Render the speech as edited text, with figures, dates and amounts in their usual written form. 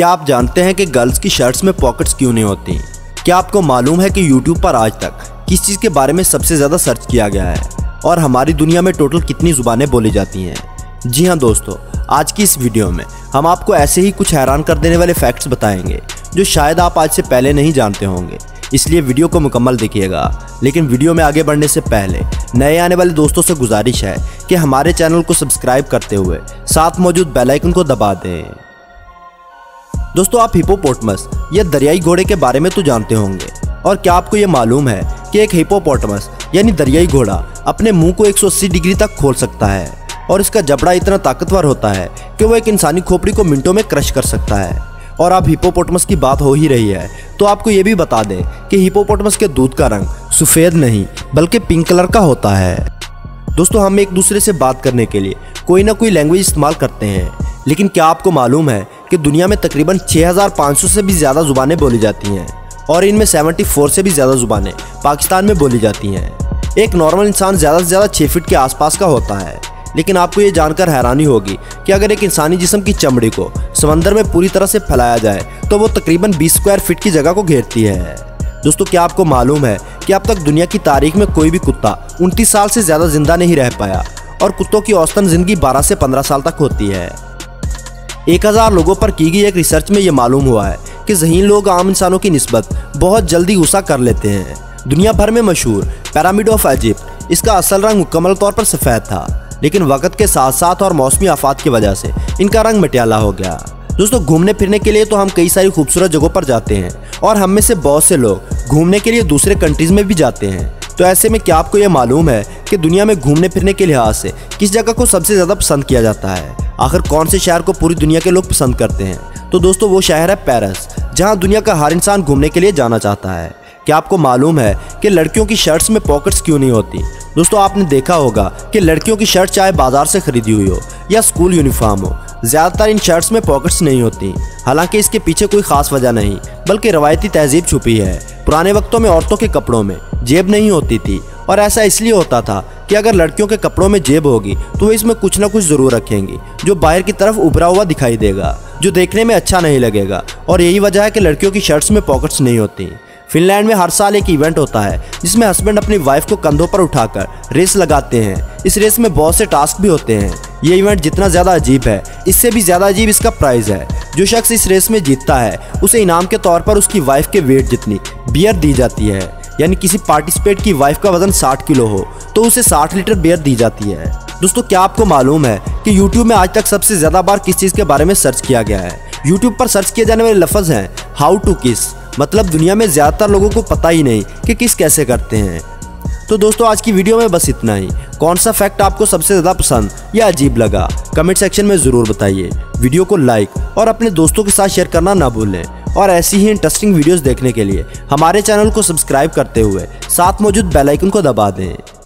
क्या आप जानते हैं कि गर्ल्स की शर्ट्स में पॉकेट्स क्यों नहीं होती? क्या आपको मालूम है कि YouTube पर आज तक किस चीज़ के बारे में सबसे ज़्यादा सर्च किया गया है और हमारी दुनिया में टोटल कितनी ज़ुबानें बोली जाती हैं? जी हाँ दोस्तों, आज की इस वीडियो में हम आपको ऐसे ही कुछ हैरान कर देने वाले फैक्ट्स बताएंगे जो शायद आप आज से पहले नहीं जानते होंगे, इसलिए वीडियो को मुकम्मल देखिएगा। लेकिन वीडियो में आगे बढ़ने से पहले नए आने वाले दोस्तों से गुजारिश है कि हमारे चैनल को सब्सक्राइब करते हुए साथ मौजूद बेल आइकन को दबा दें। दोस्तों, आप हिपोपोटामस या दरियाई घोड़े के बारे में तो जानते होंगे, और क्या आपको ये मालूम है कि एक हिपोपोटामस यानी दरियाई घोड़ा अपने मुंह को 180 डिग्री तक खोल सकता है और इसका जबड़ा इतना ताकतवर होता है कि वो एक इंसानी खोपड़ी को मिनटों में क्रश कर सकता है। और अब हिपोपोटामस की बात हो ही रही है तो आपको ये भी बता दें कि हिपोपोटामस के दूध का रंग सफ़ेद नहीं बल्कि पिंक कलर का होता है। दोस्तों, हम एक दूसरे से बात करने के लिए कोई ना कोई लैंग्वेज इस्तेमाल करते हैं, लेकिन क्या आपको मालूम है कि दुनिया में तकरीबन 6500 से भी ज़्यादा ज़ुबानें बोली जाती हैं और इनमें 74 से भी ज़्यादा ज़ुबानें पाकिस्तान में बोली जाती हैं। एक नॉर्मल इंसान ज़्यादा से ज़्यादा 6 फीट के आसपास का होता है, लेकिन आपको ये जानकर हैरानी होगी कि अगर एक इंसानी जिस्म की चमड़ी को समंदर में पूरी तरह से फैलाया जाए तो वो तकरीबन 20 स्क्वायर फीट की जगह को घेरती है। दोस्तों, क्या आपको मालूम है कि अब तक दुनिया की तारीख में कोई भी कुत्ता 29 साल से ज़्यादा जिंदा नहीं रह पाया और कुत्तों की औसतन जिंदगी 12 से 15 साल तक होती है। 1000 लोगों पर की गई एक रिसर्च में ये मालूम हुआ है कि ज़हीन लोग आम इंसानों की निस्बत बहुत जल्दी गुस्सा कर लेते हैं। दुनिया भर में मशहूर पिरामिड ऑफ इजिप्ट, इसका असल रंग मुकम्मल तौर पर सफ़ेद था, लेकिन वक्त के साथ साथ और मौसमी आफात की वजह से इनका रंग मटियाला हो गया। दोस्तों, घूमने फिरने के लिए तो हम कई सारी खूबसूरत जगहों पर जाते हैं और हम में से बहुत से लोग घूमने के लिए दूसरे कंट्रीज़ में भी जाते हैं। तो ऐसे में क्या आपको ये मालूम है कि दुनिया में घूमने फिरने के लिहाज से किस जगह को सबसे ज़्यादा पसंद किया जाता है? आखिर कौन से शहर को पूरी दुनिया के लोग पसंद करते हैं? तो दोस्तों, वो शहर है पेरिस, जहाँ दुनिया का हर इंसान घूमने के लिए जाना चाहता है। क्या आपको मालूम है कि लड़कियों की शर्ट्स में पॉकेट्स क्यों नहीं होती? दोस्तों, आपने देखा होगा कि लड़कियों की शर्ट चाहे बाजार से खरीदी हुई हो या स्कूल यूनिफॉर्म हो, ज़्यादातर इन शर्ट्स में पॉकेट्स नहीं होती। हालांकि इसके पीछे कोई ख़ास वजह नहीं बल्कि रवायती तहजीब छुपी है। पुराने वक्तों में औरतों के कपड़ों में जेब नहीं होती थी और ऐसा इसलिए होता था कि अगर लड़कियों के कपड़ों में जेब होगी तो वो इसमें कुछ ना कुछ ज़रूर रखेंगी जो बाहर की तरफ उभरा हुआ दिखाई देगा, जो देखने में अच्छा नहीं लगेगा। और यही वजह है कि लड़कियों की शर्ट्स में पॉकेट्स नहीं होती। फिनलैंड में हर साल एक इवेंट होता है जिसमें हस्बैंड अपनी वाइफ को कंधों पर उठाकर रेस लगाते हैं। इस रेस में बहुत से टास्क भी होते हैं। ये इवेंट जितना ज़्यादा अजीब है, इससे भी ज़्यादा अजीब इसका प्राइज़ है। जो शख्स इस रेस में जीतता है उसे इनाम के तौर पर उसकी वाइफ के वेट जितनी बियर दी जाती है। यानी किसी पार्टिसिपेट की वाइफ का वजन 60 किलो हो तो उसे 60 लीटर बियर दी जाती है। दोस्तों, क्या आपको मालूम है कि YouTube में आज तक सबसे ज़्यादा बार किस चीज़ के बारे में सर्च किया गया है? YouTube पर सर्च किए जाने वाले लफ्ज़ हैं हाउ टू किस। मतलब दुनिया में ज़्यादातर लोगों को पता ही नहीं कि किस कैसे करते हैं। तो दोस्तों, आज की वीडियो में बस इतना ही। कौन सा फैक्ट आपको सबसे ज़्यादा पसंद या अजीब लगा, कमेंट सेक्शन में ज़रूर बताइए। वीडियो को लाइक और अपने दोस्तों के साथ शेयर करना ना भूलें और ऐसी ही इंटरेस्टिंग वीडियोस देखने के लिए हमारे चैनल को सब्सक्राइब करते हुए साथ मौजूद बेल आइकन को दबा दें।